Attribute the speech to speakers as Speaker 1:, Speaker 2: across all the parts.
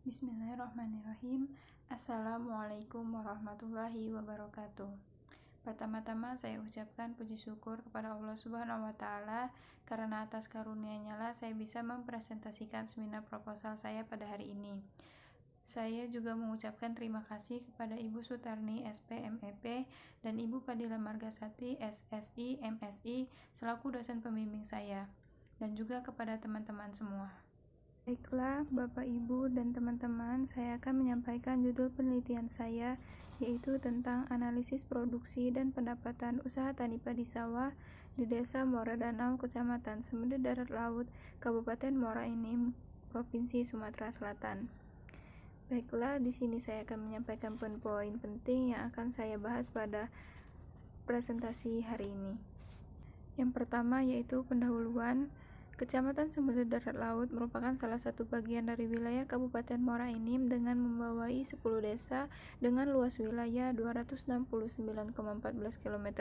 Speaker 1: Bismillahirrahmanirrahim. Assalamualaikum warahmatullahi wabarakatuh. Pertama-tama saya ucapkan puji syukur kepada Allah Subhanahu wa Ta'ala karena atas karunia-Nya lah saya bisa mempresentasikan seminar proposal saya pada hari ini. Saya juga mengucapkan terima kasih kepada Ibu Sutarni SP MEP dan Ibu Padila Margasati SSI MSI selaku dosen pembimbing saya, dan juga kepada teman-teman semua. Baiklah, Bapak, Ibu, dan teman-teman, saya akan menyampaikan judul penelitian saya, yaitu tentang analisis produksi dan pendapatan usaha tani padi sawah di Desa Muara Danau, Kecamatan Semende Darat Laut, Kabupaten Muara Enim, Provinsi Sumatera Selatan. Baiklah, di sini saya akan menyampaikan poin-poin penting yang akan saya bahas pada presentasi hari ini. Yang pertama yaitu pendahuluan. Kecamatan Semende Darat Laut merupakan salah satu bagian dari wilayah Kabupaten Muara Enim dengan membawahi 10 desa dengan luas wilayah 269,14 km²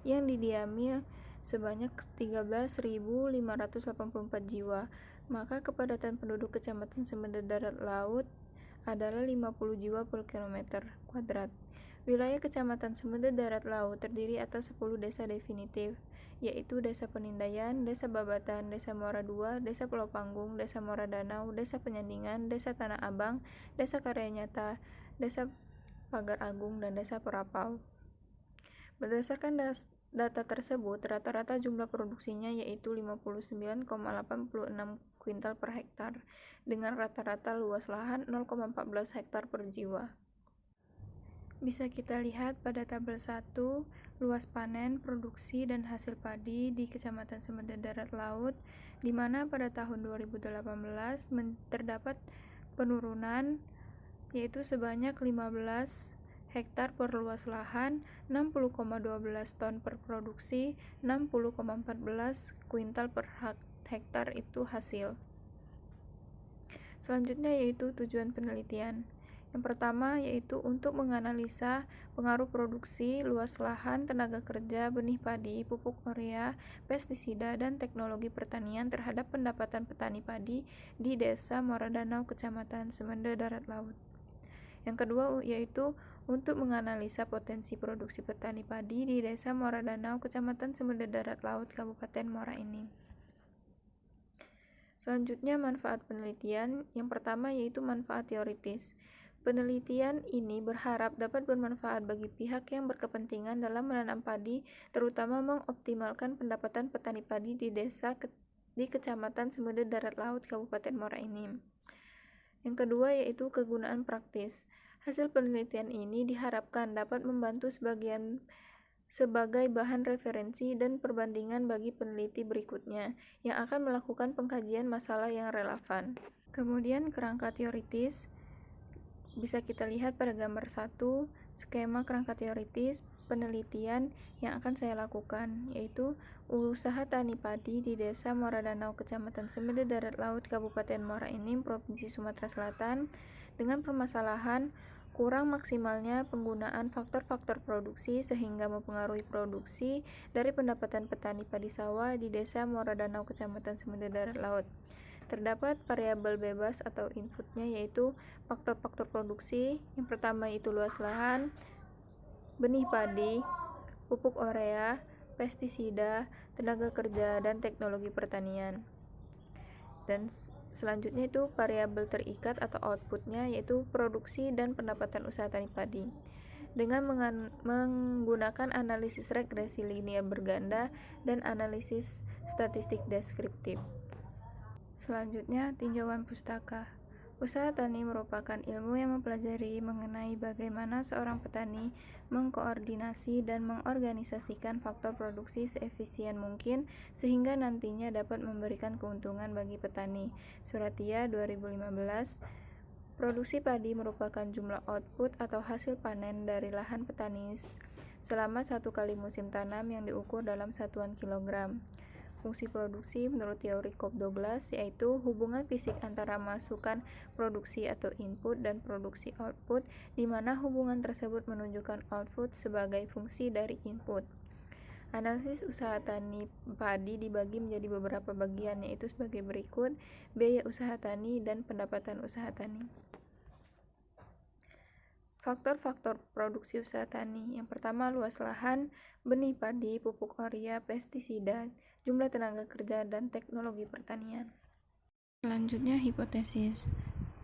Speaker 1: yang didiami sebanyak 13.584 jiwa. Maka kepadatan penduduk Kecamatan Semende Darat Laut adalah 50 jiwa per km². Wilayah Kecamatan Semende Darat Laut terdiri atas 10 desa definitif, yaitu Desa Penindaian, Desa Babatan, Desa Muara II, Desa Pulau Panggung, Desa Muara Danau, Desa Penyandingan, Desa Tanah Abang, Desa Karya Nyata, Desa Pagar Agung, dan Desa Perapau. Berdasarkan data tersebut, rata-rata jumlah produksinya yaitu 59,86 kuintal per hektar, dengan rata-rata luas lahan 0,14 hektar per jiwa. Bisa kita lihat pada tabel 1, luas panen, produksi, dan hasil padi di Kecamatan Semende Darat Laut, di mana pada tahun 2018 terdapat penurunan yaitu sebanyak 15 hektar per luas lahan, 60,12 ton per produksi, 60,14 kuintal per hektar itu hasil. Selanjutnya yaitu tujuan penelitian. Yang pertama yaitu untuk menganalisa pengaruh produksi, luas lahan, tenaga kerja, benih padi, pupuk urea, pestisida, dan teknologi pertanian terhadap pendapatan petani padi di Desa Muara Danau, Kecamatan Semende Darat Laut. Yang kedua yaitu untuk menganalisa potensi produksi petani padi di Desa Muara Danau, Kecamatan Semende Darat Laut, Kabupaten Muara Enim. Selanjutnya manfaat penelitian. Yang pertama yaitu manfaat teoritis. Penelitian ini berharap dapat bermanfaat bagi pihak yang berkepentingan dalam menanam padi, terutama mengoptimalkan pendapatan petani padi di Kecamatan Semende Darat Laut, Kabupaten Muara Enim. Yang kedua yaitu kegunaan praktis. Hasil penelitian ini diharapkan dapat membantu sebagai bahan referensi dan perbandingan bagi peneliti berikutnya yang akan melakukan pengkajian masalah yang relevan. Kemudian kerangka teoritis. Bisa kita lihat pada gambar 1, skema kerangka teoritis penelitian yang akan saya lakukan, yaitu usaha tani padi di Desa Muara Danau, Kecamatan Semende Darat Laut, Kabupaten Muara Enim, Provinsi Sumatera Selatan, dengan permasalahan kurang maksimalnya penggunaan faktor-faktor produksi sehingga mempengaruhi produksi dari pendapatan petani padi sawah di Desa Muara Danau, Kecamatan Semende Darat Laut. Terdapat variabel bebas atau inputnya yaitu faktor-faktor produksi. Yang pertama itu luas lahan, benih padi, pupuk urea, pestisida, tenaga kerja, dan teknologi pertanian. Dan selanjutnya itu variabel terikat atau outputnya yaitu produksi dan pendapatan usaha tani padi. Dengan menggunakan analisis regresi linear berganda dan analisis statistik deskriptif. Selanjutnya, tinjauan pustaka. Usaha tani merupakan ilmu yang mempelajari mengenai bagaimana seorang petani mengkoordinasi dan mengorganisasikan faktor produksi seefisien mungkin sehingga nantinya dapat memberikan keuntungan bagi petani. Suratia 2015. Produksi padi merupakan jumlah output atau hasil panen dari lahan petani selama 1 kali musim tanam yang diukur dalam satuan kilogram. Fungsi produksi menurut teori Cobb-Douglas yaitu hubungan fisik antara masukan produksi atau input dan produksi output, di mana hubungan tersebut menunjukkan output sebagai fungsi dari input. Analisis usaha tani padi dibagi menjadi beberapa bagian, yaitu sebagai berikut: biaya usaha tani dan pendapatan usaha tani. Faktor-faktor produksi usaha tani. Yang pertama, luas lahan, benih padi, pupuk urea, pestisida, jumlah tenaga kerja, dan teknologi pertanian. Selanjutnya, hipotesis.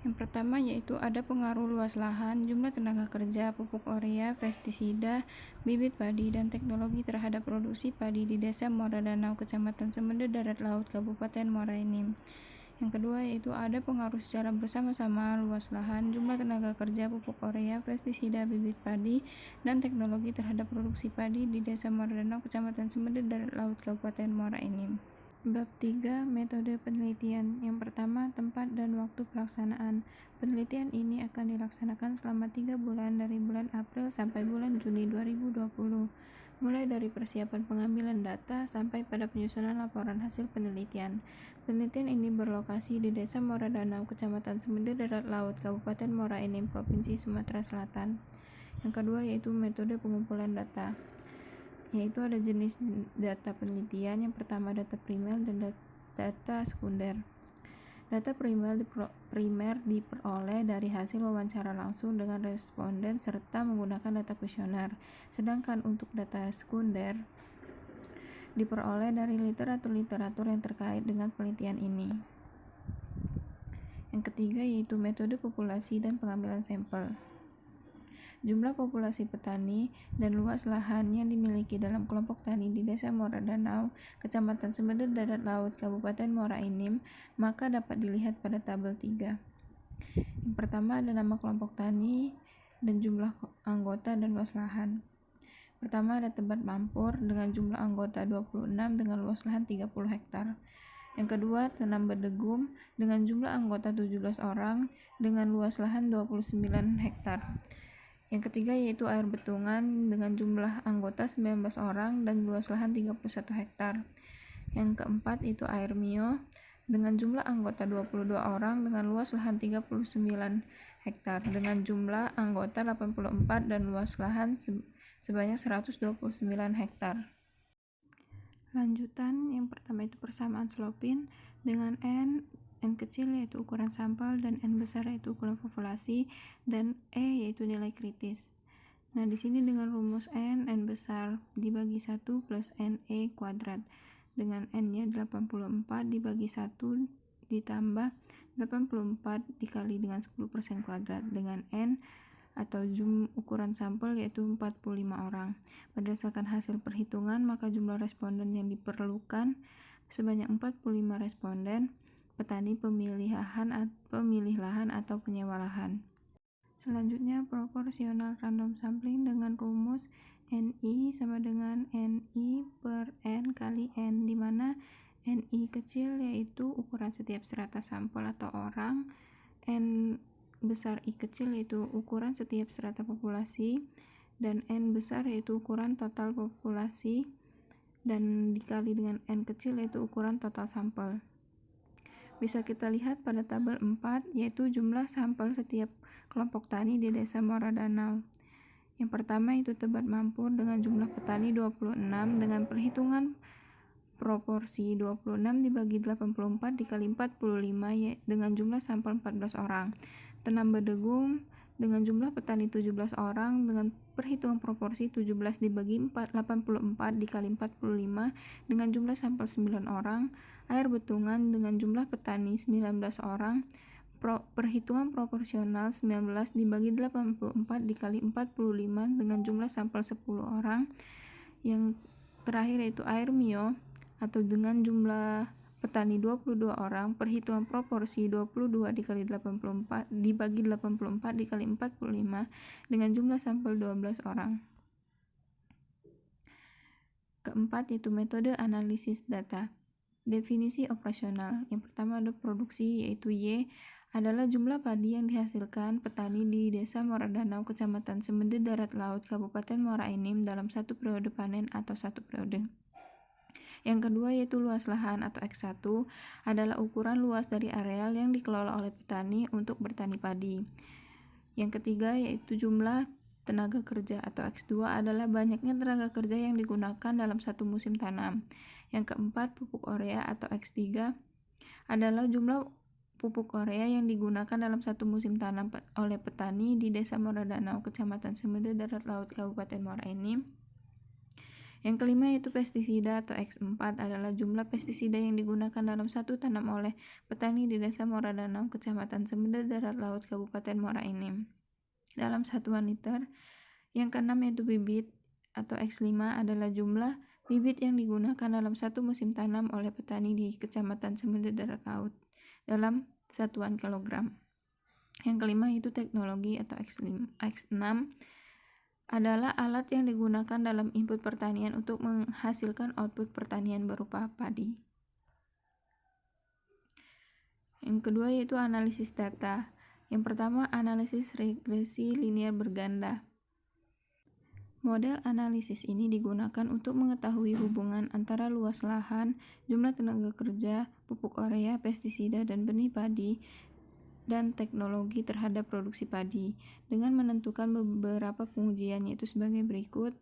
Speaker 1: Yang pertama yaitu ada pengaruh luas lahan, jumlah tenaga kerja, pupuk urea, pestisida, bibit padi, dan teknologi terhadap produksi padi di Desa Muara Danau, Kecamatan Semende, Darat Laut, Kabupaten Muara Enim. Yang kedua yaitu ada pengaruh secara bersama-sama luas lahan, jumlah tenaga kerja, pupuk urea, pestisida, bibit padi, dan teknologi terhadap produksi padi di Desa Muara Danau, Kecamatan Semende, Darat Laut, Kabupaten Muara Enim. Bab 3. Metode penelitian. Yang pertama, tempat dan waktu pelaksanaan. Penelitian ini akan dilaksanakan selama 3 bulan dari bulan April sampai bulan Juni 2020, mulai dari persiapan pengambilan data sampai pada penyusunan laporan hasil penelitian. Penelitian ini berlokasi di Desa Muara Danau, Kecamatan Semende, Darat Laut, Kabupaten Muara Enim, Provinsi Sumatera Selatan. Yang kedua yaitu metode pengumpulan data, yaitu ada jenis data penelitian. Yang pertama data primer dan data sekunder. Data primer diperoleh dari hasil wawancara langsung dengan responden serta menggunakan data kuesioner. Sedangkan untuk data sekunder diperoleh dari literatur-literatur yang terkait dengan penelitian ini. Yang ketiga yaitu metode populasi dan pengambilan sampel. Jumlah populasi petani dan luas lahan yang dimiliki dalam kelompok tani di Desa Muara Danau, Kecamatan Semende, Darat Laut, Kabupaten Muara Enim, maka dapat dilihat pada tabel 3. Yang pertama ada nama kelompok tani dan jumlah anggota dan luas lahan. Pertama ada Tebet Mampur dengan jumlah anggota 26 dengan luas lahan 30 hektar. Yang kedua Tenam Bedegum dengan jumlah anggota 17 orang dengan luas lahan 29 hektar. Yang ketiga yaitu Air Betungan dengan jumlah anggota 19 orang dan luas lahan 31 hektar. Yang keempat itu Air Mio dengan jumlah anggota 22 orang dengan luas lahan 39 hektar dengan jumlah anggota 84 dan luas lahan sebanyak 129 hektar. Lanjutan, yang pertama itu persamaan Slopin dengan N kecil yaitu ukuran sampel dan N besar yaitu ukuran populasi dan E yaitu nilai kritis. Nah, di sini dengan rumus N besar dibagi 1 plus NE kuadrat dengan N-nya 84 dibagi 1 ditambah 84 dikali dengan 10% kuadrat dengan N atau ukuran sampel yaitu 45 orang. Berdasarkan hasil perhitungan, maka jumlah responden yang diperlukan sebanyak 45 responden, petani pemilih lahan atau penyewa lahan. Selanjutnya proporsional random sampling dengan rumus NI sama dengan NI per N kali N, di mana NI kecil yaitu ukuran setiap strata sampel atau orang, N besar I kecil yaitu ukuran setiap strata populasi, dan N besar yaitu ukuran total populasi, dan dikali dengan N kecil yaitu ukuran total sampel. Bisa kita lihat pada tabel 4 yaitu jumlah sampel setiap kelompok tani di Desa Muara Danau. Yang pertama itu Tebet Mampur dengan jumlah petani 26 dengan perhitungan proporsi 26 dibagi 84 dikali 45 dengan jumlah sampel 14 orang. Tenam Bedegum dengan jumlah petani 17 orang dengan perhitungan proporsi 17 dibagi 84 dikali 45 dengan jumlah sampel 9 orang. Air Betungan dengan jumlah petani 19 orang, perhitungan proporsional 19 dibagi 84 dikali 45 dengan jumlah sampel 10 orang. Yang terakhir yaitu Air Mio atau dengan jumlah petani 22 orang, perhitungan proporsi 22 dikali 84 dibagi 84 dikali 45 dengan jumlah sampel 12 orang. Keempat yaitu metode analisis data. Definisi operasional. Yang pertama ada produksi, yaitu Y adalah jumlah padi yang dihasilkan petani di Desa Muara Danau, Kecamatan Semende, Darat Laut, Kabupaten Muara Enim dalam satu periode panen atau satu periode. Yang kedua yaitu luas lahan atau X1 adalah ukuran luas dari areal yang dikelola oleh petani untuk bertani padi. Yang ketiga yaitu jumlah tenaga kerja atau X2 adalah banyaknya tenaga kerja yang digunakan dalam satu musim tanam. Yang keempat, pupuk urea atau X3 adalah jumlah pupuk urea yang digunakan dalam satu musim tanam oleh petani di Desa Muara Danau, Kecamatan Semeda, Darat Laut, Kabupaten Muara Enim. Yang kelima yaitu pestisida atau X4 adalah jumlah pestisida yang digunakan dalam satu tanam oleh petani di Desa Muara Danau, Kecamatan Semeda, Darat Laut, Kabupaten Muara Enim dalam satuan liter. Yang keenam yaitu bibit atau X5 adalah jumlah bibit yang digunakan dalam satu musim tanam oleh petani di Kecamatan Semeda, Darat Laut dalam satuan kilogram. Yang kelima yaitu teknologi atau X6 adalah alat yang digunakan dalam input pertanian untuk menghasilkan output pertanian berupa padi. Yang kedua yaitu analisis data. Yang pertama, analisis regresi linear berganda. Model analisis ini digunakan untuk mengetahui hubungan antara luas lahan, jumlah tenaga kerja, pupuk urea, pestisida, dan benih padi, dan teknologi terhadap produksi padi dengan menentukan beberapa pengujian, yaitu sebagai berikut.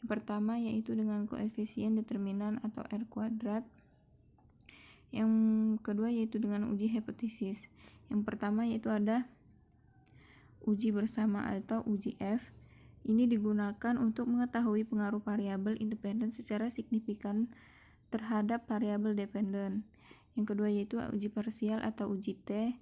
Speaker 1: Yang pertama yaitu dengan koefisien determinan atau R kuadrat. Yang kedua yaitu dengan uji hipotesis. Yang pertama yaitu ada uji bersama atau uji F. Ini digunakan untuk mengetahui pengaruh variabel independen secara signifikan terhadap variabel dependen. Yang kedua yaitu uji parsial atau uji T,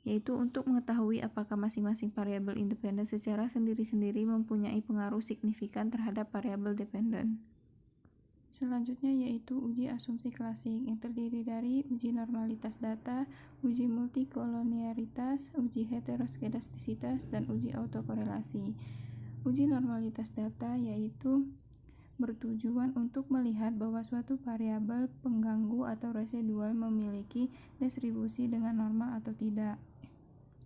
Speaker 1: yaitu untuk mengetahui apakah masing-masing variabel independen secara sendiri-sendiri mempunyai pengaruh signifikan terhadap variabel dependen. Selanjutnya yaitu uji asumsi klasik yang terdiri dari uji normalitas data, uji multikolonialitas, uji heteroskedastisitas, dan uji autokorelasi. Uji normalitas data yaitu bertujuan untuk melihat bahwa suatu variabel pengganggu atau residual memiliki distribusi dengan normal atau tidak.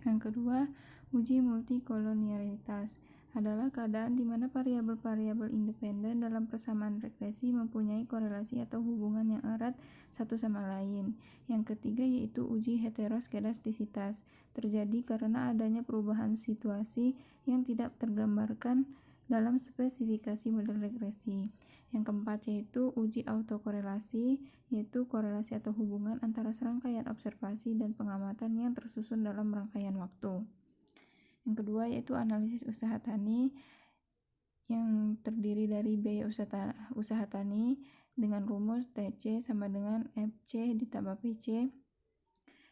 Speaker 1: Yang kedua, uji multikolonialitas adalah keadaan di mana variabel-variabel independen dalam persamaan regresi mempunyai korelasi atau hubungan yang erat satu sama lain. Yang ketiga yaitu uji heteroskedastisitas, terjadi karena adanya perubahan situasi yang tidak tergambarkan dalam spesifikasi model regresi. Yang keempat yaitu uji autokorelasi, yaitu korelasi atau hubungan antara serangkaian observasi dan pengamatan yang tersusun dalam rangkaian waktu. Yang kedua yaitu analisis usaha tani yang terdiri dari biaya usaha tani dengan rumus TC sama dengan FC ditambah PC.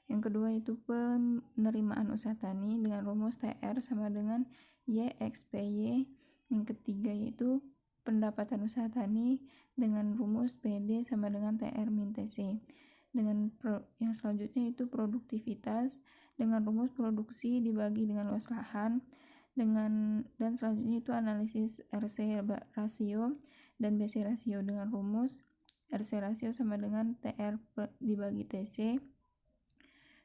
Speaker 1: Yang kedua yaitu penerimaan usaha tani dengan rumus TR sama dengan YXPY. Yang ketiga yaitu pendapatan usaha tani dengan rumus PD sama dengan TR min TC. Yang selanjutnya itu produktivitas dengan rumus produksi dibagi dengan luas lahan, dan selanjutnya itu analisis RC rasio dan BC rasio dengan rumus RC rasio sama dengan TR dibagi TC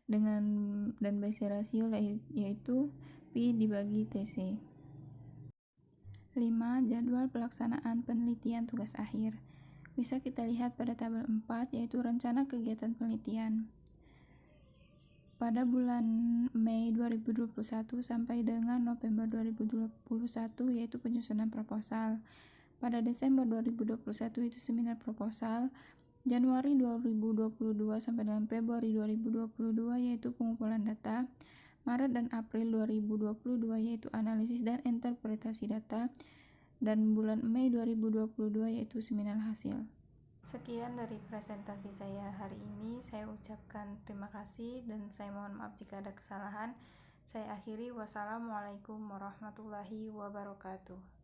Speaker 1: dan BC rasio yaitu Pi dibagi TC. 5. Jadwal pelaksanaan penelitian tugas akhir. Bisa kita lihat pada tabel 4 yaitu rencana kegiatan penelitian. Pada bulan Mei 2021 sampai dengan November 2021 yaitu penyusunan proposal. Pada Desember 2021 itu seminar proposal. Januari 2022 sampai dengan Februari 2022 yaitu pengumpulan data. Maret dan April 2022 yaitu analisis dan interpretasi data. Dan bulan Mei 2022 yaitu seminar hasil. Sekian dari presentasi saya hari ini. Saya ucapkan terima kasih dan saya mohon maaf jika ada kesalahan. Saya akhiri. Wassalamualaikum warahmatullahi wabarakatuh.